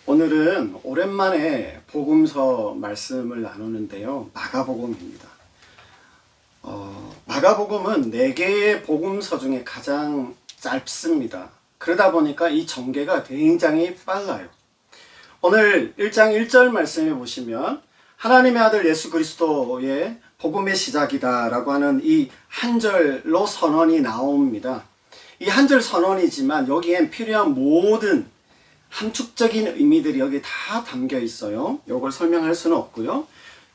오늘은 오랜만에 복음서 말씀을 나누는데요. 마가복음입니다. 마가복음은 4개의 복음서 중에 가장 짧습니다. 그러다 보니까 이 전개가 굉장히 빨라요. 오늘 1장 1절 말씀에 보시면 하나님의 아들 예수 그리스도의 복음의 시작이다 라고 하는 이 한 절로 선언이 나옵니다. 이 한 절 선언이지만 여기엔 필요한 모든 함축적인 의미들이 여기 다 담겨 있어요. 이걸 설명할 수는 없고요.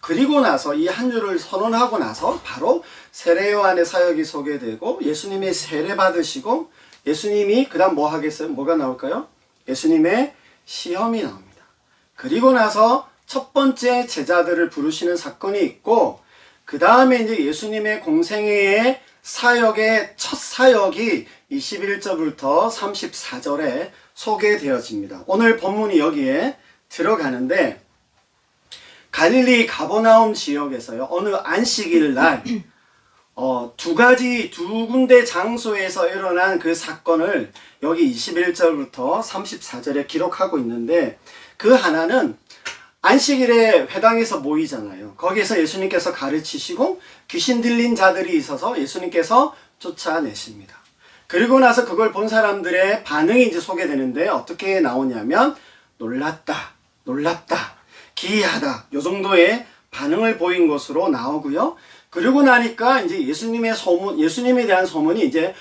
그리고 나서 이 한 줄을 선언하고 나서 바로 세례 요한의 사역이 소개되고 예수님이 세례 받으시고 예수님이 그 다음 뭐 하겠어요? 뭐가 나올까요? 예수님의 시험이 나옵니다. 그리고 나서 첫 번째 제자들을 부르시는 사건이 있고 그 다음에 이제 예수님의 공생애의 사역의 첫 사역이 21절부터 34절에 소개되어집니다. 오늘 본문이 여기에 들어가는데 갈릴리 가버나움 지역에서요. 어느 안식일 날 두 군데 장소에서 일어난 그 사건을 여기 21절부터 34절에 기록하고 있는데 그 하나는 안식일에 회당에서 모이잖아요. 거기에서 예수님께서 가르치시고 귀신 들린 자들이 있어서 예수님께서 쫓아내십니다. 그리고 나서 그걸 본 사람들의 반응이 이제 소개되는데 어떻게 나오냐면 놀랐다, 기이하다 요 정도의 반응을 보인 것으로 나오고요. 그리고 나니까 이제 예수님에 대한 소문이 이제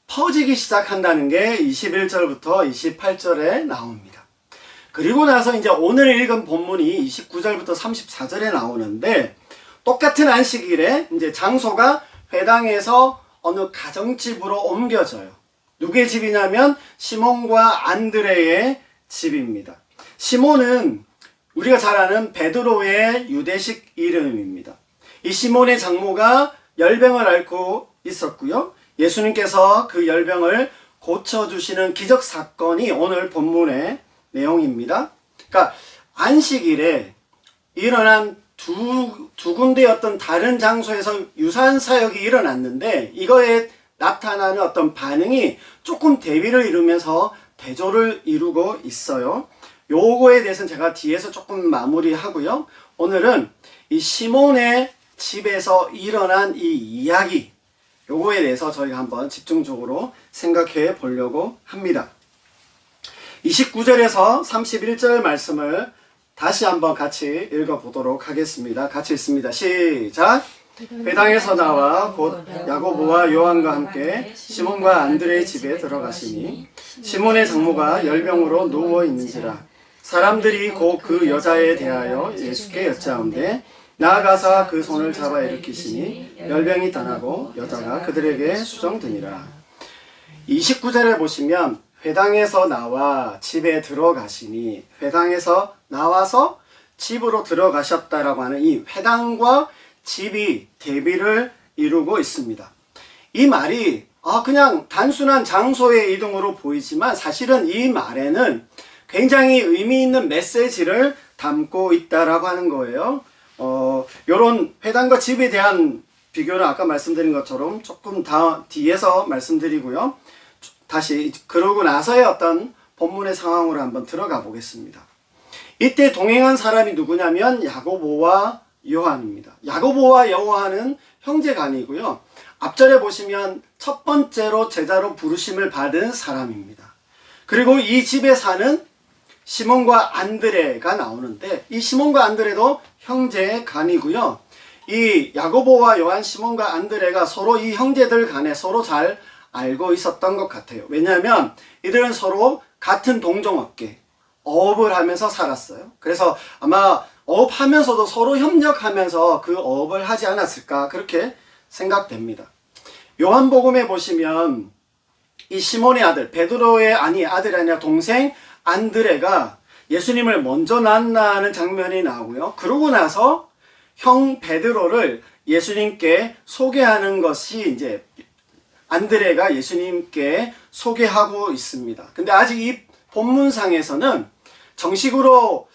퍼지기 시작한다는 게 21절부터 28절에 나옵니다. 그리고 나서 이제 오늘 읽은 본문이 29절부터 34절에 나오는데 똑같은 안식일에 이제 장소가 회당에서 어느 가정집으로 옮겨져요. 누구의 집이냐면 시몬과 안드레의 집입니다. 시몬은 우리가 잘 아는 베드로의 유대식 이름입니다. 이 시몬의 장모가 열병을 앓고 있었고요. 예수님께서 그 열병을 고쳐주시는 기적 사건이 오늘 본문의 내용입니다. 그러니까 안식일에 일어난 두 군데의 어떤 다른 장소에서 유사한 사역이 일어났는데 이거에 나타나는 어떤 반응이 조금 대비를 이루면서 대조를 이루고 있어요. 요거에 대해서는 제가 뒤에서 조금 마무리하고요. 오늘은 이 시몬의 집에서 일어난 이 이야기 요거에 대해서 저희가 한번 집중적으로 생각해 보려고 합니다. 29절에서 31절 말씀을 다시 한번 같이 읽어보도록 하겠습니다. 같이 읽습니다. 시작! 회당에서 나와 곧 야고보와 요한과 함께 시몬과 안드레의 집에 들어가시니 시몬의 장모가 열병으로 누워 있는지라 사람들이 곧 그 여자에 대하여 예수께 여짜온대 나아가사 그 손을 잡아 일으키시니 열병이 떠나고 여자가 그들에게 수정되니라. 29절에 보시면 회당에서 나와 집에 들어가시니 회당에서 나와서 집으로 들어가셨다라고 하는 이 회당과 집이 대비를 이루고 있습니다. 이 말이 그냥 단순한 장소의 이동으로 보이지만 사실은 이 말에는 굉장히 의미 있는 메시지를 담고 있다라고 하는 거예요. 요런 회당과 집에 대한 비교는 아까 말씀드린 것처럼 조금 뒤에서 말씀드리고요. 다시 그러고 나서의 어떤 본문의 상황으로 한번 들어가 보겠습니다. 이때 동행한 사람이 누구냐면 야고보와 요한입니다. 야고보와 요한은 형제간이고요. 앞절에 보시면 첫 번째로 제자로 부르심을 받은 사람입니다. 그리고 이 집에 사는 시몬과 안드레가 나오는데 이 시몬과 안드레도 형제간이고요. 이 야고보와 요한, 시몬과 안드레가 서로 이 형제들 간에 서로 잘 알고 있었던 것 같아요. 왜냐하면 이들은 서로 같은 동종업계, 어업을 하면서 살았어요. 그래서 아마 어업하면서도 서로 협력하면서 그 어업을 하지 않았을까 그렇게 생각됩니다. 요한복음에 보시면 이 시몬의 아들, 베드로의 아들이 아니라 동생 안드레가 예수님을 먼저 만나는 장면이 나오고요. 그러고 나서 형 베드로를 예수님께 소개하는 것이 이제 안드레가 예수님께 소개하고 있습니다. 근데 아직 이 본문상에서는 정식으로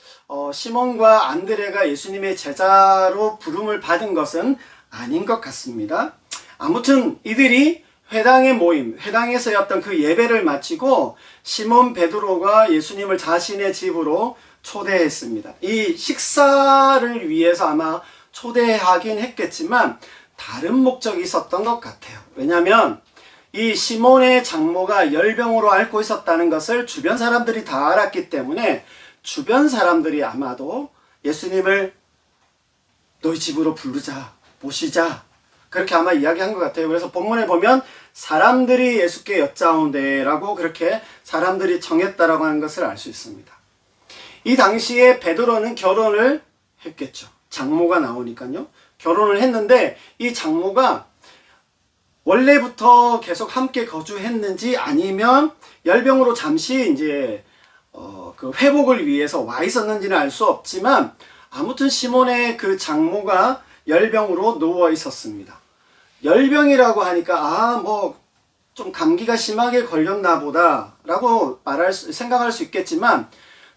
시몬과 안드레가 예수님의 제자로 부름을 받은 것은 아닌 것 같습니다. 아무튼 이들이 회당의 모임, 회당에서였던 그 예배를 마치고 시몬 베드로가 예수님을 자신의 집으로 초대했습니다. 이 식사를 위해서 아마 초대하긴 했겠지만 다른 목적이 있었던 것 같아요. 왜냐하면 이 시몬의 장모가 열병으로 앓고 있었다는 것을 주변 사람들이 다 알았기 때문에 주변 사람들이 아마도 예수님을 너희 집으로 부르자, 모시자, 그렇게 아마 이야기한 것 같아요. 그래서 본문에 보면 사람들이 예수께 여짜오되 라고 그렇게 사람들이 정했다라고 하는 것을 알 수 있습니다. 이 당시에 베드로는 결혼을 했겠죠. 장모가 나오니까요. 결혼을 했는데 이 장모가 원래부터 계속 함께 거주했는지 아니면 열병으로 잠시 이제 그 회복을 위해서 와 있었는지는 알 수 없지만 아무튼 시몬의 그 장모가 열병으로 누워 있었습니다. 열병이라고 하니까 뭐 좀 감기가 심하게 걸렸나 보다라고 생각할 수 있겠지만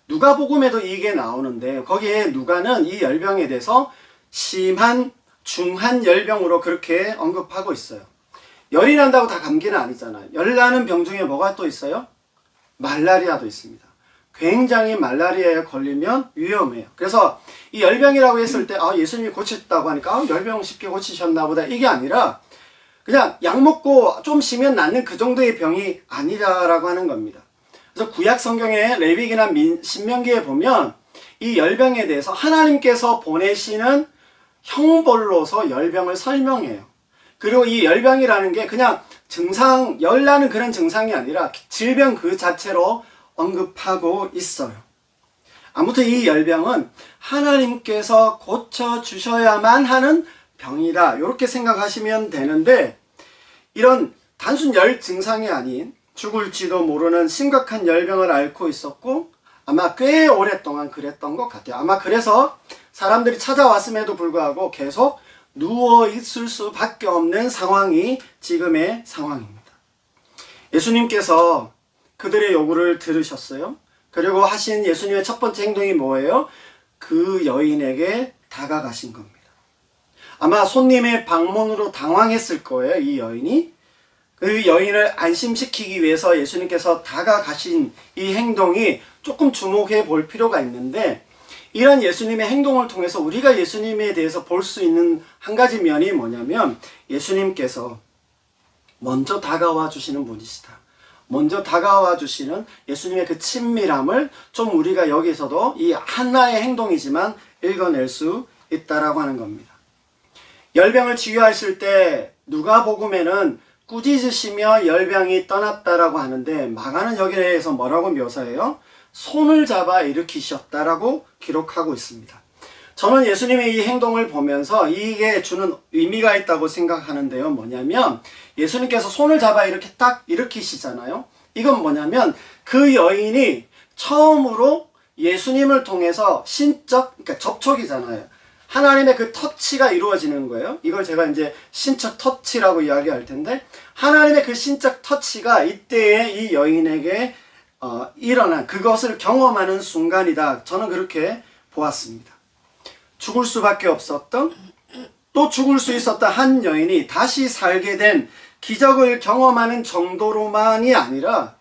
누가복음에도 이게 나오는데 거기에 누가는 이 열병에 대해서 심한 중한 열병으로 그렇게 언급하고 있어요. 열이 난다고 다 감기는 아니잖아요. 열 나는 병 중에 뭐가 또 있어요? 말라리아도 있습니다. 굉장히 말라리아에 걸리면 위험해요. 그래서 이 열병이라고 했을 때 예수님이 고쳤다고 하니까 열병 쉽게 고치셨나 보다 이게 아니라 그냥 약 먹고 좀 쉬면 낫는 그 정도의 병이 아니라고 하는 겁니다. 그래서 구약 성경의 레위기나 신명기에 보면 이 열병에 대해서 하나님께서 보내시는 형벌로서 열병을 설명해요. 그리고 이 열병이라는 게 그냥 열 나는 그런 증상이 아니라 질병 그 자체로 언급하고 있어요. 아무튼 이 열병은 하나님께서 고쳐주셔야만 하는 병이다. 이렇게 생각하시면 되는데 이런 단순 열 증상이 아닌 죽을지도 모르는 심각한 열병을 앓고 있었고 아마 꽤 오랫동안 그랬던 것 같아요. 아마 그래서 사람들이 찾아왔음에도 불구하고 계속 누워있을 수밖에 없는 상황이 지금의 상황입니다. 예수님께서 그들의 요구를 들으셨어요. 그리고 하신 예수님의 첫 번째 행동이 뭐예요? 그 여인에게 다가가신 겁니다. 아마 손님의 방문으로 당황했을 거예요. 이 여인이. 그 여인을 안심시키기 위해서 예수님께서 다가가신 이 행동이 조금 주목해 볼 필요가 있는데 이런 예수님의 행동을 통해서 우리가 예수님에 대해서 볼 수 있는 한 가지 면이 뭐냐면 예수님께서 먼저 다가와 주시는 분이시다. 먼저 다가와 주시는 예수님의 그 친밀함을 좀 우리가 여기서도 이 하나의 행동이지만 읽어낼 수 있다라고 하는 겁니다. 열병을 치유하실 때 누가복음에는 꾸짖으시며 열병이 떠났다라고 하는데 마가는 여기에 대해서 뭐라고 묘사해요? 손을 잡아 일으키셨다라고 기록하고 있습니다. 저는 예수님의 이 행동을 보면서 이게 주는 의미가 있다고 생각하는데요. 뭐냐면 예수님께서 손을 잡아 이렇게 딱 일으키시잖아요. 이건 뭐냐면 그 여인이 처음으로 예수님을 통해서 그러니까 접촉이잖아요. 하나님의 그 터치가 이루어지는 거예요. 이걸 제가 이제 신적 터치라고 이야기할 텐데 하나님의 그 신적 터치가 이때에 이 여인에게 일어난 그것을 경험하는 순간이다. 저는 그렇게 보았습니다. 죽을 수밖에 없었던 또 죽을 수 있었던 한 여인이 다시 살게 된 기적을 경험하는 정도로만이 아니라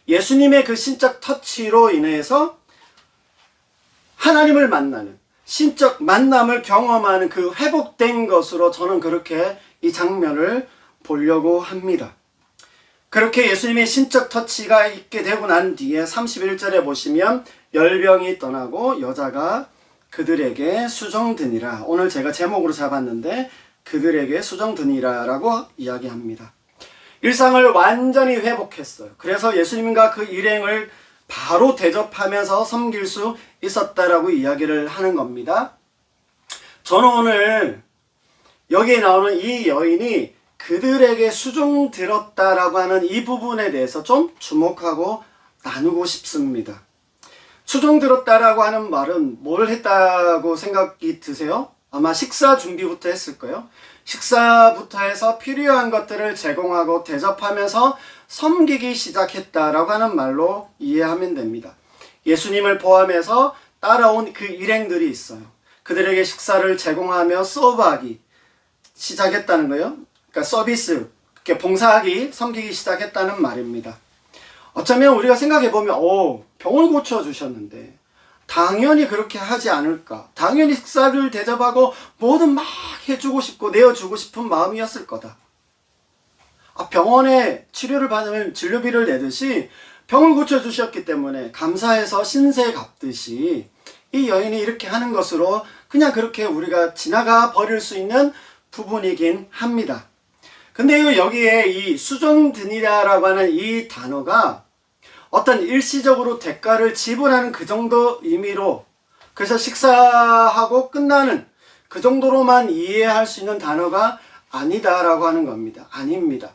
예수님의 그 신적 터치로 인해서 하나님을 만나는 신적 만남을 경험하는 그 회복된 것으로 저는 그렇게 이 장면을 보려고 합니다. 그렇게 예수님의 신적 터치가 있게 되고 난 뒤에 31절에 보시면 열병이 떠나고 여자가 그들에게 수정드니라. 오늘 제가 제목으로 잡았는데 그들에게 수정드니라 라고 이야기합니다. 일상을 완전히 회복했어요. 그래서 예수님과 그 일행을 바로 대접하면서 섬길 수 있었다라고 이야기를 하는 겁니다. 저는 오늘 여기에 나오는 이 여인이 그들에게 수종 들었다라고 하는 이 부분에 대해서 좀 주목하고 나누고 싶습니다. 수종 들었다라고 하는 말은 뭘 했다고 생각이 드세요? 아마 식사 준비부터 했을 거예요. 식사부터 해서 필요한 것들을 제공하고 대접하면서 섬기기 시작했다라고 하는 말로 이해하면 됩니다. 예수님을 포함해서 따라온 그 일행들이 있어요. 그들에게 식사를 제공하며 서브하기 시작했다는 거예요. 그러니까 서비스, 그렇게 봉사하기, 섬기기 시작했다는 말입니다. 어쩌면 우리가 생각해보면 병을 고쳐주셨는데 당연히 그렇게 하지 않을까. 당연히 식사를 대접하고 뭐든 막 해주고 싶고 내어주고 싶은 마음이었을 거다. 병원에 치료를 받으면 진료비를 내듯이 병을 고쳐주셨기 때문에 감사해서 신세 갚듯이 이 여인이 이렇게 하는 것으로 그냥 그렇게 우리가 지나가 버릴 수 있는 부분이긴 합니다. 근데 여기에 이 수종드니라라고 하는 이 단어가 어떤 일시적으로 대가를 지불하는 그 정도 의미로, 그래서 식사하고 끝나는 그 정도로만 이해할 수 있는 단어가 아니다라고 하는 겁니다. 아닙니다.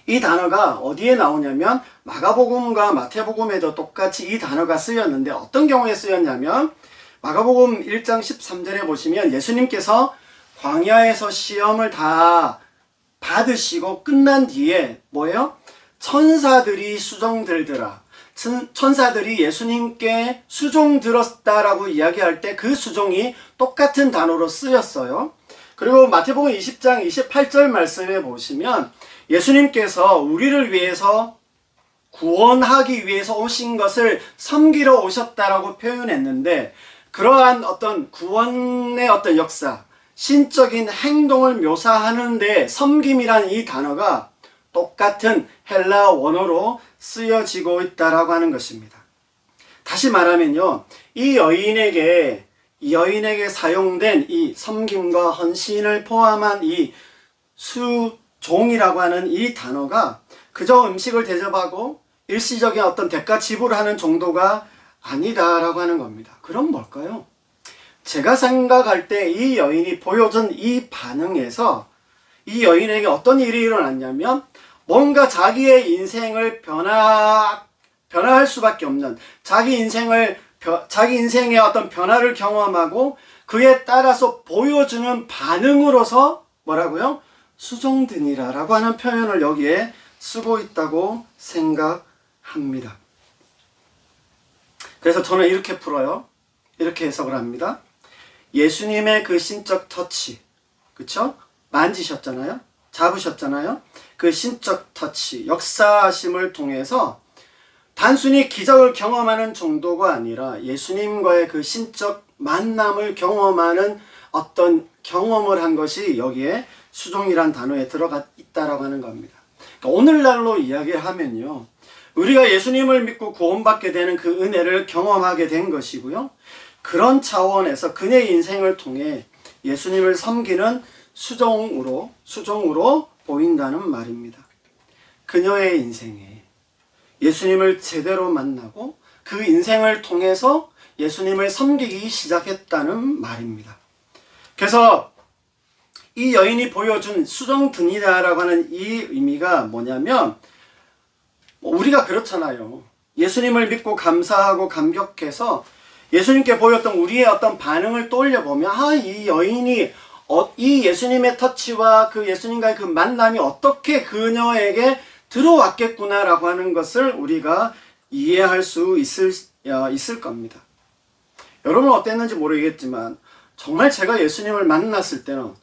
이 단어가 어디에 나오냐면 마가복음과 마태복음에도 똑같이 이 단어가 쓰였는데 어떤 경우에 쓰였냐면 마가복음 1장 13절에 보시면 예수님께서 광야에서 시험을 다 받으시고 끝난 뒤에 뭐예요? 천사들이 수종들더라. 천사들이 예수님께 수종들었다라고 이야기할 때 그 수종이 똑같은 단어로 쓰였어요. 그리고 마태복음 20장 28절 말씀에 보시면 예수님께서 우리를 위해서 구원하기 위해서 오신 것을 섬기러 오셨다라고 표현했는데 그러한 어떤 구원의 어떤 역사, 신적인 행동을 묘사하는데 섬김이란 이 단어가 똑같은 헬라 원어로 쓰여지고 있다라고 하는 것입니다. 다시 말하면요, 이 여인에게 사용된 이 섬김과 헌신을 포함한 이 수종이라고 하는 이 단어가 그저 음식을 대접하고 일시적인 어떤 대가 지불하는 정도가 아니다라고 하는 겁니다. 그럼 뭘까요? 제가 생각할 때 이 여인이 보여준 이 반응에서 이 여인에게 어떤 일이 일어났냐면 뭔가 자기의 인생을 변화할 수밖에 없는 자기 인생의 어떤 변화를 경험하고 그에 따라서 보여주는 반응으로서 뭐라고요? 수종드니라라고 하는 표현을 여기에 쓰고 있다고 생각합니다. 그래서 저는 이렇게 풀어요. 이렇게 해석을 합니다. 예수님의 그 신적 터치, 그쵸? 만지셨잖아요? 잡으셨잖아요? 그 신적 터치, 역사하심을 통해서 단순히 기적을 경험하는 정도가 아니라 예수님과의 그 신적 만남을 경험하는 어떤 경험을 한 것이 여기에 수종이란 단어에 들어가 있다라고 하는 겁니다. 그러니까 오늘날로 이야기하면요, 우리가 예수님을 믿고 구원받게 되는 그 은혜를 경험하게 된 것이고요, 그런 차원에서 그녀의 인생을 통해 예수님을 섬기는 수종으로 보인다는 말입니다. 그녀의 인생에 예수님을 제대로 만나고 그 인생을 통해서 예수님을 섬기기 시작했다는 말입니다. 그래서 이 여인이 보여준 수종드니다라고 하는 이 의미가 뭐냐면, 우리가 그렇잖아요. 예수님을 믿고 감사하고 감격해서 예수님께 보였던 우리의 어떤 반응을 떠올려보면 이 여인이 이 예수님의 터치와 그 예수님과의 그 만남이 어떻게 그녀에게 들어왔겠구나라고 하는 것을 우리가 이해할 수 있을 겁니다. 여러분 어땠는지 모르겠지만 정말 제가 예수님을 만났을 때는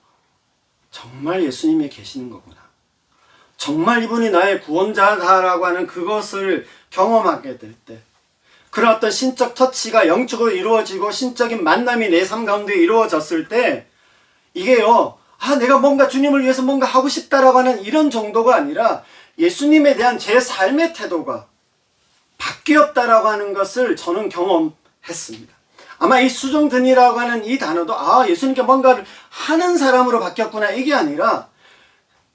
정말 예수님이 계시는 거구나, 정말 이분이 나의 구원자다라고 하는 그것을 경험하게 될 때, 그런 어떤 신적 터치가 영적으로 이루어지고 신적인 만남이 내 삶 가운데 이루어졌을 때 이게요, 내가 뭔가 주님을 위해서 뭔가 하고 싶다라고 하는 이런 정도가 아니라 예수님에 대한 제 삶의 태도가 바뀌었다라고 하는 것을 저는 경험했습니다. 아마 이 수종드니라고 하는 이 단어도 예수님께 뭔가를 하는 사람으로 바뀌었구나, 이게 아니라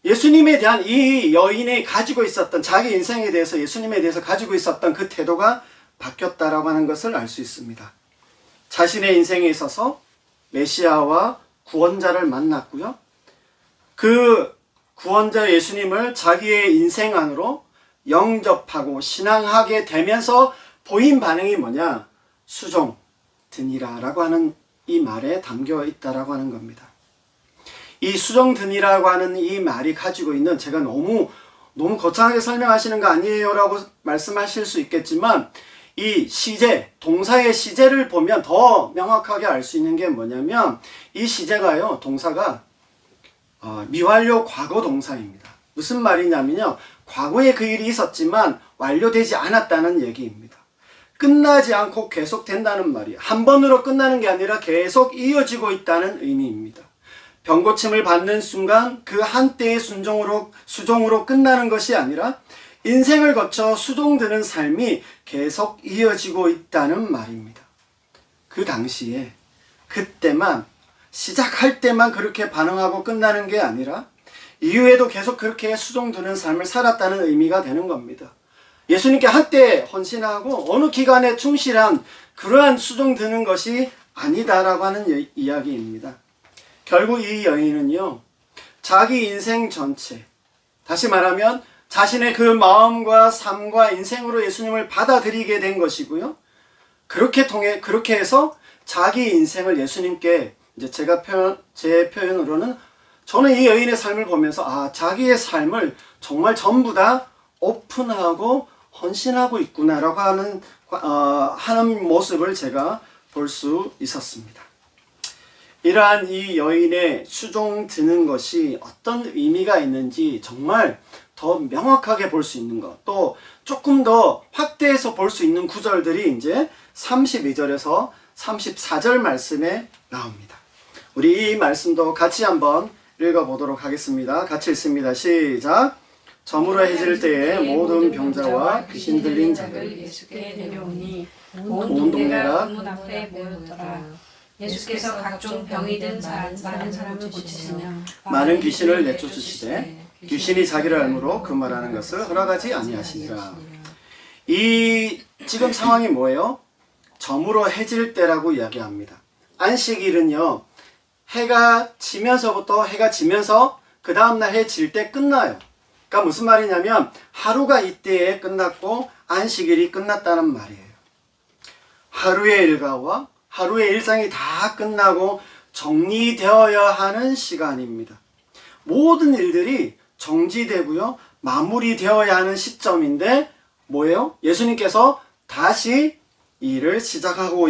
예수님에 대한 이 여인이 가지고 있었던 자기 인생에 대해서 예수님에 대해서 가지고 있었던 그 태도가 바뀌었다라고 하는 것을 알 수 있습니다. 자신의 인생에 있어서 메시아와 구원자를 만났고요, 그 구원자 예수님을 자기의 인생 안으로 영접하고 신앙하게 되면서 보인 반응이 뭐냐? 수종드니라라고 하는 이 말에 담겨 있다라고 하는 겁니다. 이 수종드니라고 하는 이 말이 가지고 있는, 제가 너무 거창하게 설명하시는 거 아니에요 라고 말씀하실 수 있겠지만, 이 시제, 동사의 시제를 보면 더 명확하게 알 수 있는 게 뭐냐면, 이 시제가요, 동사가 미완료 과거 동사입니다. 무슨 말이냐면요. 과거에 그 일이 있었지만 완료되지 않았다는 얘기입니다. 끝나지 않고 계속된다는 말이에요. 한 번으로 끝나는 게 아니라 계속 이어지고 있다는 의미입니다. 병고침을 받는 순간 그 한때의 수종으로 끝나는 것이 아니라 인생을 거쳐 수종드는 삶이 계속 이어지고 있다는 말입니다. 그 당시에 그때만 시작할 때만 그렇게 반응하고 끝나는 게 아니라 이후에도 계속 그렇게 수종드는 삶을 살았다는 의미가 되는 겁니다. 예수님께 한때 헌신하고 어느 기간에 충실한 그러한 수종드는 것이 아니다라고 하는 이야기입니다. 결국 이 여인은요, 자기 인생 전체, 다시 말하면 자신의 그 마음과 삶과 인생으로 예수님을 받아들이게 된 것이고요. 그렇게 해서 자기 인생을 예수님께, 이제 제 표현으로는 저는 이 여인의 삶을 보면서 자기의 삶을 정말 전부 다 오픈하고 헌신하고 있구나라고 하는 모습을 제가 볼 수 있었습니다. 이러한 이 여인의 수종 드는 것이 어떤 의미가 있는지 정말 더 명확하게 볼 수 있는 것, 또 조금 더 확대해서 볼 수 있는 구절들이 이제 32절에서 34절 말씀에 나옵니다. 우리 이 말씀도 같이 한번 읽어보도록 하겠습니다. 같이 읽습니다. 시작! 저물어 해질 때에 모든 병자와 귀신 들린 자들 예수께 내려오니 온 동네가 문 앞에 모였더라. 예수께서 각종 병이 든 많은 사람을 고치시며 많은 귀신을 내쫓으시되 귀신이 자기를 알므로 그 말하는 것을 허락하지 아니하시니라. 이 지금 상황이 뭐예요? 저물어 해질 때라고 이야기합니다. 안식일은요, 해가 지면서 그 다음날 해 질 때 끝나요. 그러니까 무슨 말이냐면 하루가 이때에 끝났고 안식일이 끝났다는 말이에요. 하루의 일과와 하루의 일상이 다 끝나고 정리되어야 하는 시간입니다. 모든 일들이 정지되고요, 마무리되어야 하는 시점인데 뭐예요? 예수님께서 다시 일을 시작하고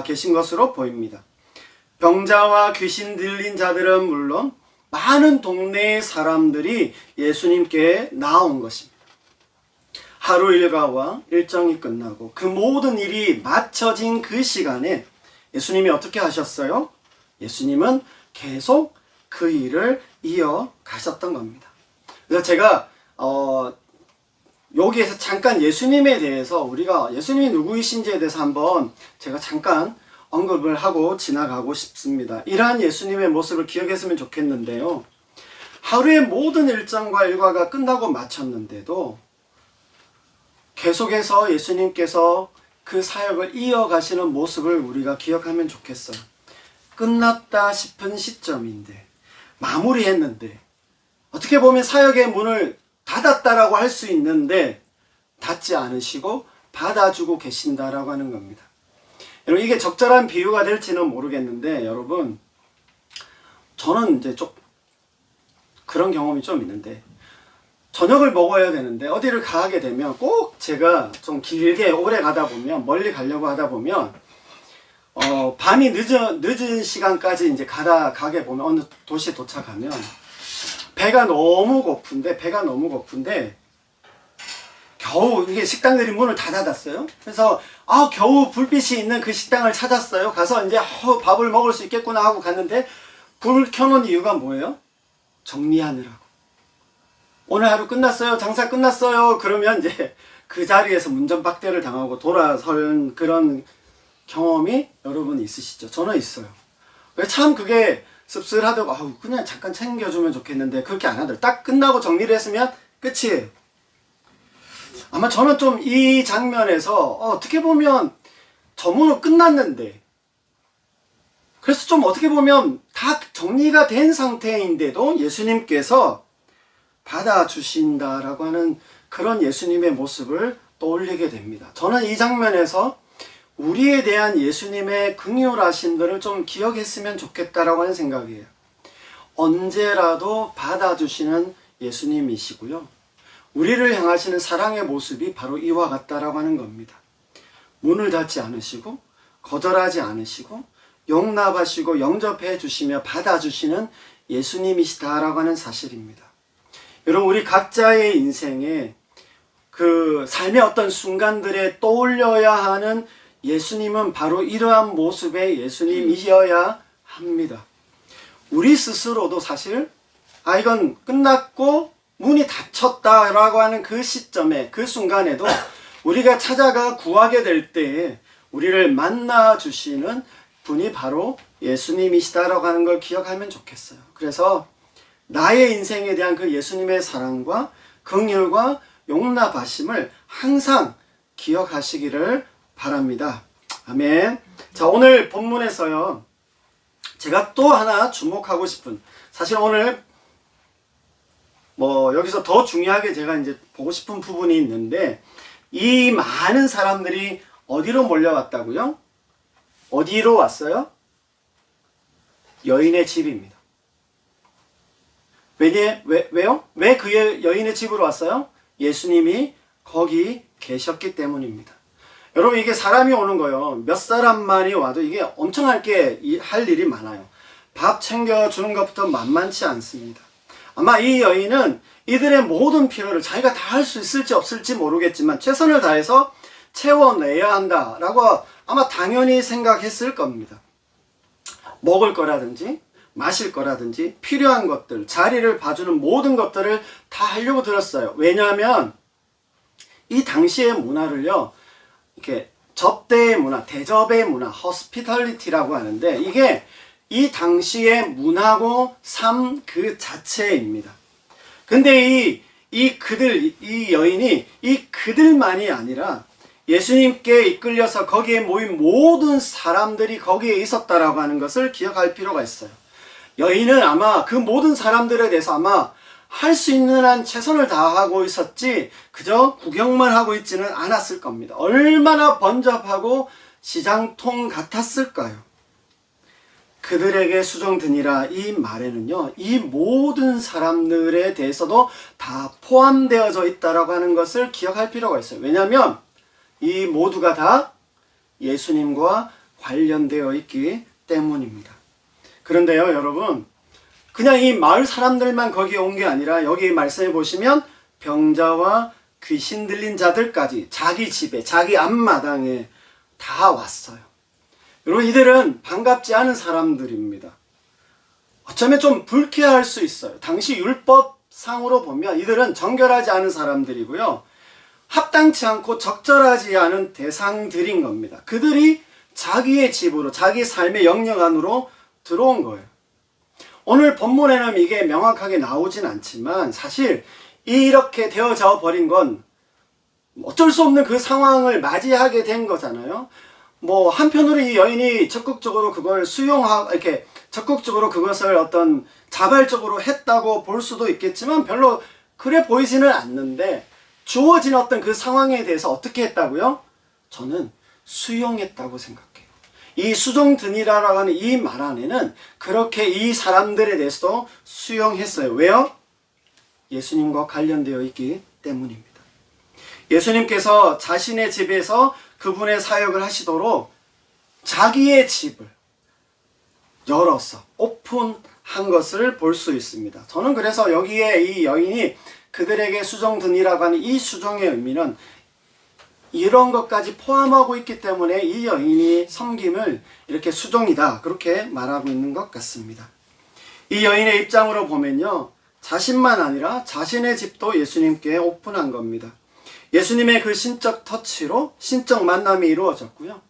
계신 것으로 보입니다. 병자와 귀신 들린 자들은 물론 많은 동네의 사람들이 예수님께 나온 것입니다. 하루 일과와 일정이 끝나고 그 모든 일이 마쳐진 그 시간에 예수님이 어떻게 하셨어요? 예수님은 계속 그 일을 이어가셨던 겁니다. 그래서 제가 여기에서 잠깐 예수님에 대해서, 우리가 예수님이 누구이신지에 대해서 한번 제가 잠깐 언급을 하고 지나가고 싶습니다. 이러한 예수님의 모습을 기억했으면 좋겠는데요. 하루의 모든 일정과 일과가 끝나고 마쳤는데도 계속해서 예수님께서 그 사역을 이어가시는 모습을 우리가 기억하면 좋겠어요. 끝났다 싶은 시점인데, 마무리했는데, 어떻게 보면 사역의 문을 닫았다라고 할 수 있는데 닫지 않으시고 받아주고 계신다라고 하는 겁니다. 여러분, 이게 적절한 비유가 될지는 모르겠는데, 여러분, 저는 이제 좀 그런 경험이 좀 있는데, 저녁을 먹어야 되는데 어디를 가게 되면 꼭 제가 좀 길게 오래 가다 보면, 멀리 가려고 하다 보면 밤이 늦은 시간까지 이제 가게 보면, 어느 도시에 도착하면 배가 너무 고픈데 겨우 이게 식당들이 문을 다 닫았어요. 그래서 겨우 불빛이 있는 그 식당을 찾았어요. 가서 이제 밥을 먹을 수 있겠구나 하고 갔는데, 불을 켜놓은 이유가 뭐예요? 정리하느라고. 오늘 하루 끝났어요. 장사 끝났어요. 그러면 이제 그 자리에서 문전박대를 당하고 돌아선 그런 경험이 여러분 있으시죠? 저는 있어요. 참 그게 씁쓸하다고, 그냥 잠깐 챙겨주면 좋겠는데 그렇게 안 하더라고요. 딱 끝나고 정리를 했으면 끝이에요. 아마 저는 좀 이 장면에서 어떻게 보면 저문은 끝났는데, 그래서 좀 어떻게 보면 다 정리가 된 상태인데도 예수님께서 받아주신다라고 하는 그런 예수님의 모습을 떠올리게 됩니다. 저는 이 장면에서 우리에 대한 예수님의 긍휼하심들을 좀 기억했으면 좋겠다라고 하는 생각이에요. 언제라도 받아주시는 예수님이시고요, 우리를 향하시는 사랑의 모습이 바로 이와 같다라고 하는 겁니다. 문을 닫지 않으시고 거절하지 않으시고 용납하시고 영접해 주시며 받아주시는 예수님이시다라고 하는 사실입니다. 여러분, 우리 각자의 인생에 그 삶의 어떤 순간들에 떠올려야 하는 예수님은 바로 이러한 모습의 예수님이셔야 합니다. 우리 스스로도 사실 이건 끝났고 문이 닫혔다라고 하는 그 시점에, 그 순간에도 우리가 찾아가 구하게 될 때에 우리를 만나 주시는 분이 바로 예수님이시다라고 하는 걸 기억하면 좋겠어요. 그래서 나의 인생에 대한 그 예수님의 사랑과 긍휼과 용납하심을 항상 기억하시기를 바랍니다. 아멘. 자, 오늘 본문에서요, 제가 또 하나 주목하고 싶은, 사실 오늘 여기서 더 중요하게 제가 이제 보고 싶은 부분이 있는데, 이 많은 사람들이 어디로 몰려왔다고요? 어디로 왔어요? 여인의 집입니다. 왜요? 왜 그 여인의 집으로 왔어요? 예수님이 거기 계셨기 때문입니다. 여러분, 이게 사람이 오는 거요, 몇 사람만이 와도 이게 엄청 할 일이 많아요. 밥 챙겨주는 것부터 만만치 않습니다. 아마 이 여인은 이들의 모든 필요를 자기가 다 할 수 있을지 없을지 모르겠지만 최선을 다해서 채워내야 한다라고 아마 당연히 생각했을 겁니다. 먹을 거라든지 마실 거라든지 필요한 것들, 자리를 봐주는 모든 것들을 다 하려고 들었어요. 왜냐하면 이 당시의 문화를요, 이렇게 접대의 문화, 대접의 문화, hospitality라고 하는데, 이게 이 당시의 문화고 삶 그 자체입니다. 근데 이 여인이 이 그들만이 아니라 예수님께 이끌려서 거기에 모인 모든 사람들이 거기에 있었다라고 하는 것을 기억할 필요가 있어요. 여인은 아마 그 모든 사람들에 대해서 아마 할 수 있는 한 최선을 다하고 있었지 그저 구경만 하고 있지는 않았을 겁니다. 얼마나 번잡하고 시장통 같았을까요? 그들에게 수정드니라, 이 말에는요, 이 모든 사람들에 대해서도 다 포함되어져 있다라고 하는 것을 기억할 필요가 있어요. 왜냐하면 이 모두가 다 예수님과 관련되어 있기 때문입니다. 그런데요, 여러분, 그냥 이 마을 사람들만 거기에 온 게 아니라 여기 말씀해 보시면 병자와 귀신 들린 자들까지 자기 집에, 자기 앞마당에 다 왔어요. 여러분, 이들은 반갑지 않은 사람들입니다. 어쩌면 좀 불쾌할 수 있어요. 당시 율법상으로 보면 이들은 정결하지 않은 사람들이고요, 합당치 않고 적절하지 않은 대상들인 겁니다. 그들이 자기의 집으로, 자기 삶의 영역 안으로 들어온 거예요. 오늘 본문에는 이게 명확하게 나오진 않지만 사실 이렇게 되어져 버린 건 어쩔 수 없는 그 상황을 맞이하게 된 거잖아요. 한편으로 이 여인이 적극적으로 그걸 수용하고 이렇게 적극적으로 그것을 어떤 자발적으로 했다고 볼 수도 있겠지만 별로 그래 보이지는 않는데, 주어진 어떤 그 상황에 대해서 어떻게 했다고요? 저는 수용했다고 생각해요. 이 수정드니라라고 하는 이 말 안에는 그렇게 이 사람들에 대해서도 수용했어요. 왜요? 예수님과 관련되어 있기 때문입니다. 예수님께서 자신의 집에서 그분의 사역을 하시도록 자기의 집을 열어서 오픈한 것을 볼 수 있습니다. 저는 그래서 여기에 이 여인이 그들에게 수정드니라고 하는 이 수정의 의미는 이런 것까지 포함하고 있기 때문에 이 여인이 섬김을 이렇게 수정이다, 그렇게 말하고 있는 것 같습니다. 이 여인의 입장으로 보면요, 자신만 아니라 자신의 집도 예수님께 오픈한 겁니다. 예수님의 그 신적 터치로 신적 만남이 이루어졌고요,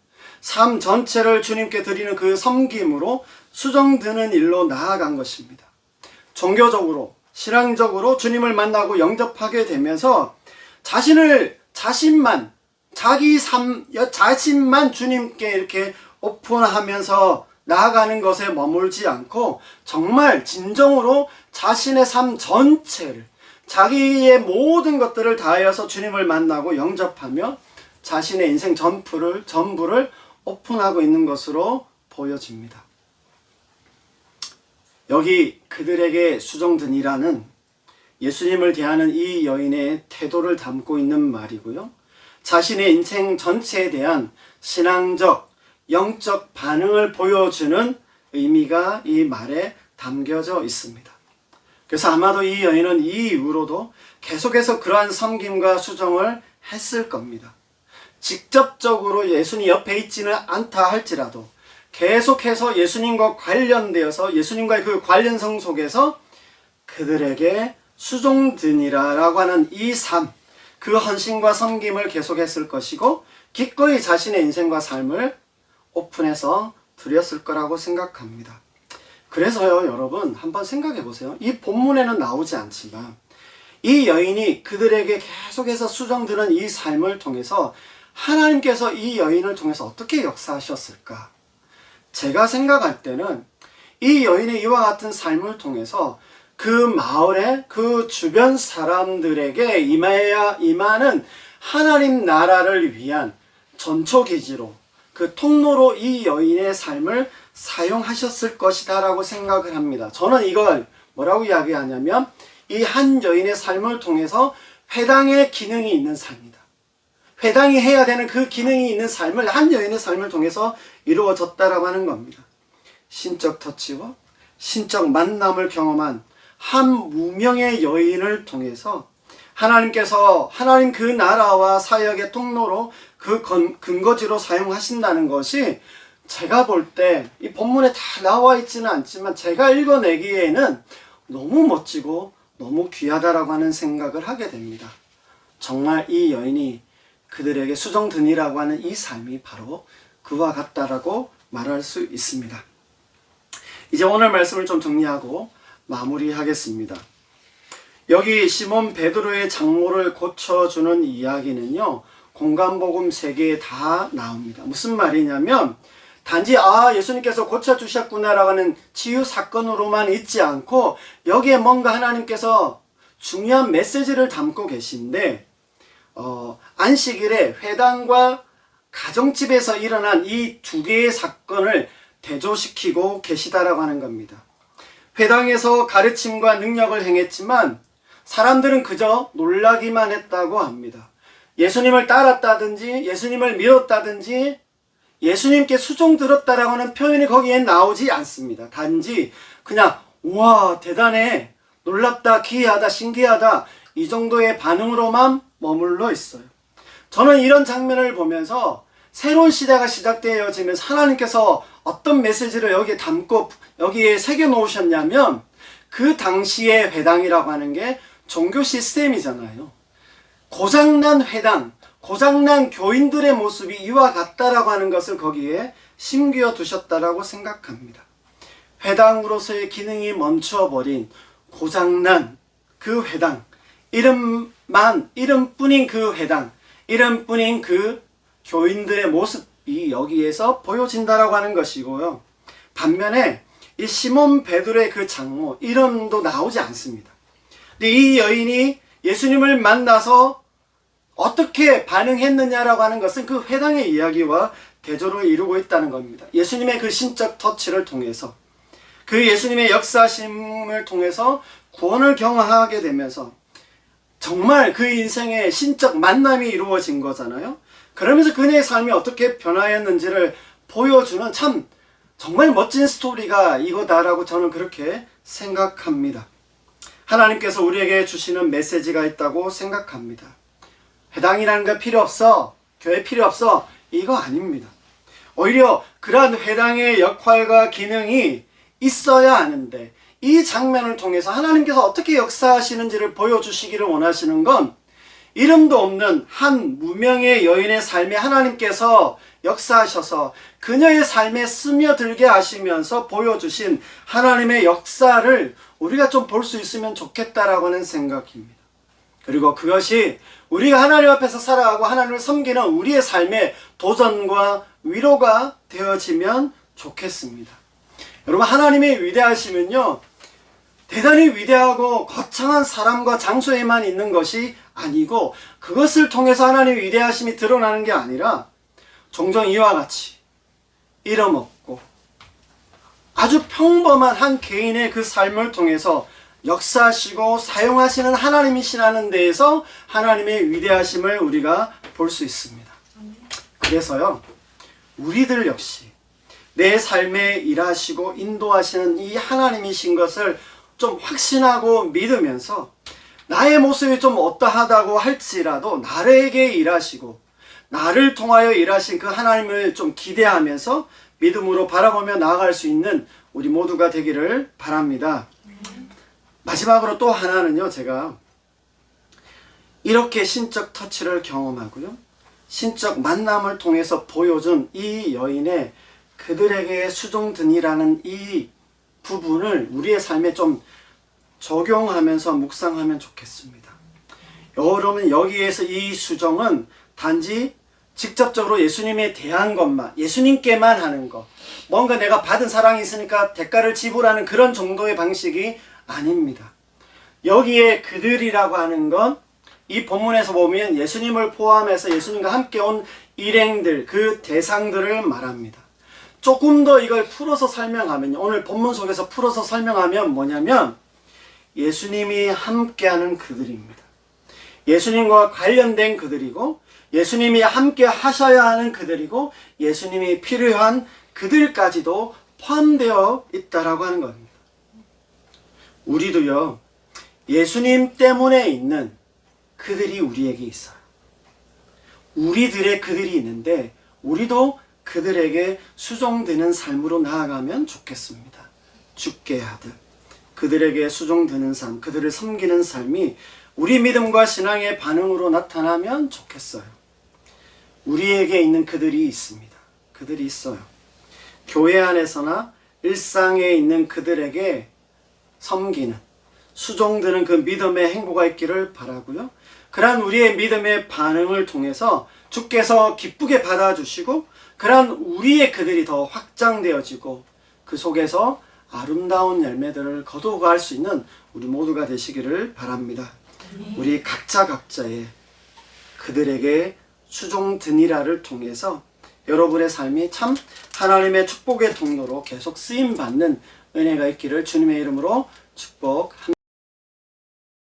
삶 전체를 주님께 드리는 그 섬김으로 수정드는 일로 나아간 것입니다. 종교적으로, 신앙적으로 주님을 만나고 영접하게 되면서 자신만 주님께 이렇게 오픈하면서 나아가는 것에 머물지 않고 정말 진정으로 자신의 삶 전체를, 자기의 모든 것들을 다하여서 주님을 만나고 영접하며 자신의 인생 전부를 오픈하고 있는 것으로 보여집니다. 여기 그들에게 수정드니라는 예수님을 대하는 이 여인의 태도를 담고 있는 말이고요, 자신의 인생 전체에 대한 신앙적, 영적 반응을 보여주는 의미가 이 말에 담겨져 있습니다. 그래서 아마도 이 여인은 이 이후로도 계속해서 그러한 섬김과 수정을 했을 겁니다. 직접적으로 예수님 옆에 있지는 않다 할지라도 계속해서 예수님과 관련되어서 예수님과의 그 관련성 속에서 그들에게 수종드니라라고 하는 이 삶, 그 헌신과 섬김을 계속했을 것이고 기꺼이 자신의 인생과 삶을 오픈해서 드렸을 거라고 생각합니다. 그래서요, 여러분 한번 생각해 보세요. 이 본문에는 나오지 않지만 이 여인이 그들에게 계속해서 수정드는 이 삶을 통해서 하나님께서 이 여인을 통해서 어떻게 역사하셨을까? 제가 생각할 때는 이 여인의 이와 같은 삶을 통해서 그 마을의 그 주변 사람들에게 임하는 하나님 나라를 위한 전초기지로 그 통로로 이 여인의 삶을 사용하셨을 것이다 라고 생각을 합니다. 저는 이걸 뭐라고 이야기하냐면 이 한 여인의 삶을 통해서 회당의 기능이 있는 삶이다. 회당이 해야 되는 그 기능이 있는 삶을 한 여인의 삶을 통해서 이루어졌다라고 하는 겁니다. 신적 터치와 신적 만남을 경험한 한 무명의 여인을 통해서 하나님께서 하나님 그 나라와 사역의 통로로 그 근거지로 사용하신다는 것이 제가 볼 때 이 본문에 다 나와 있지는 않지만 제가 읽어내기에는 너무 멋지고 너무 귀하다라고 하는 생각을 하게 됩니다. 정말 이 여인이 그들에게 수정드니라고 하는 이 삶이 바로 그와 같다라고 말할 수 있습니다. 이제 오늘 말씀을 좀 정리하고 마무리하겠습니다. 여기 시몬 베드로의 장모를 고쳐주는 이야기는요, 공간복음 3개에 다 나옵니다. 무슨 말이냐면 단지 예수님께서 고쳐주셨구나라고 하는 치유 사건으로만 있지 않고 여기에 뭔가 하나님께서 중요한 메시지를 담고 계신데 안식일에 회당과 가정집에서 일어난 이 2개의 사건을 대조시키고 계시다라고 하는 겁니다. 회당에서 가르침과 능력을 행했지만 사람들은 그저 놀라기만 했다고 합니다. 예수님을 따랐다든지 예수님을 믿었다든지 예수님께 수종들었다라고 하는 표현이 거기에 나오지 않습니다. 단지 그냥 우와 대단해, 놀랍다, 기이하다, 신기하다 이 정도의 반응으로만 머물러 있어요. 저는 이런 장면을 보면서 새로운 시대가 시작되어지면서 하나님께서 어떤 메시지를 여기에 담고 여기에 새겨 놓으셨냐면 그 당시의 회당이라고 하는 게 종교 시스템이잖아요. 고장난 회당, 고장난 교인들의 모습이 이와 같다라고 하는 것을 거기에 심겨 두셨다라고 생각합니다. 회당으로서의 기능이 멈춰버린 고장난 그 회당, 이름뿐인 그 회당, 이름뿐인 그 교인들의 모습이 여기에서 보여진다라고 하는 것이고요. 반면에 이 시몬 베드로의 그 장모 이름도 나오지 않습니다. 근데 이 여인이 예수님을 만나서 어떻게 반응했느냐라고 하는 것은 그 회당의 이야기와 대조를 이루고 있다는 겁니다. 예수님의 그 신적 터치를 통해서 그 예수님의 역사심을 통해서 구원을 경험하게 되면서 정말 그 인생의 신적 만남이 이루어진 거잖아요. 그러면서 그녀의 삶이 어떻게 변화했는지를 보여주는 참 정말 멋진 스토리가 이거다라고 저는 그렇게 생각합니다. 하나님께서 우리에게 주시는 메시지가 있다고 생각합니다. 회당이라는 거 필요 없어, 교회 필요 없어, 이거 아닙니다. 오히려 그러한 회당의 역할과 기능이 있어야 하는데 이 장면을 통해서 하나님께서 어떻게 역사하시는지를 보여주시기를 원하시는 건 이름도 없는 한 무명의 여인의 삶에 하나님께서 역사하셔서 그녀의 삶에 스며들게 하시면서 보여주신 하나님의 역사를 우리가 좀 볼 수 있으면 좋겠다라고 하는 생각입니다. 그리고 그것이 우리가 하나님 앞에서 살아가고 하나님을 섬기는 우리의 삶의 도전과 위로가 되어지면 좋겠습니다. 여러분, 하나님의 위대하심은요, 대단히 위대하고 거창한 사람과 장소에만 있는 것이 아니고 그것을 통해서 하나님의 위대하심이 드러나는 게 아니라 종종 이와 같이 잃어먹고 아주 평범한 한 개인의 그 삶을 통해서 역사하시고 사용하시는 하나님이시라는 데에서 하나님의 위대하심을 우리가 볼 수 있습니다. 그래서요, 우리들 역시 내 삶에 일하시고 인도하시는 이 하나님이신 것을 좀 확신하고 믿으면서 나의 모습이 좀 어떠하다고 할지라도 나에게 일하시고 나를 통하여 일하신 그 하나님을 좀 기대하면서 믿음으로 바라보며 나아갈 수 있는 우리 모두가 되기를 바랍니다. 마지막으로 또 하나는요, 제가 이렇게 신적 터치를 경험하고요, 신적 만남을 통해서 보여준 이 여인의 그들에게 수종드니라는 이 부분을 우리의 삶에 좀 적용하면서 묵상하면 좋겠습니다. 여러분, 여기에서 이 수종은 단지 직접적으로 예수님에 대한 것만, 예수님께만 하는 것, 뭔가 내가 받은 사랑이 있으니까 대가를 지불하는 그런 정도의 방식이 아닙니다. 여기에 그들이라고 하는 건 이 본문에서 보면 예수님을 포함해서 예수님과 함께 온 일행들, 그 대상들을 말합니다. 조금 더 이걸 풀어서 설명하면, 오늘 본문 속에서 풀어서 설명하면 뭐냐면 예수님이 함께하는 그들입니다. 예수님과 관련된 그들이고, 예수님이 함께 하셔야 하는 그들이고, 예수님이 필요한 그들까지도 포함되어 있다라고 하는 겁니다. 우리도요, 예수님 때문에 있는 그들이 우리에게 있어요. 우리들의 그들이 있는데 우리도 그들에게 수종드는 삶으로 나아가면 좋겠습니다. 죽게 하듯 그들에게 수종드는 삶, 그들을 섬기는 삶이 우리 믿음과 신앙의 반응으로 나타나면 좋겠어요. 우리에게 있는 그들이 있습니다. 그들이 있어요. 교회 안에서나 일상에 있는 그들에게 섬기는, 수종드는 그 믿음의 행보가 있기를 바라고요. 그러한 우리의 믿음의 반응을 통해서 주께서 기쁘게 받아주시고 그러한 우리의 그들이 더 확장되어지고 그 속에서 아름다운 열매들을 거두어갈 수 있는 우리 모두가 되시기를 바랍니다. 우리 각자의 그들에게 수종드니라를 통해서 여러분의 삶이 참 하나님의 축복의 통로로 계속 쓰임받는 은혜가 있기를 주님의 이름으로 축복합니다.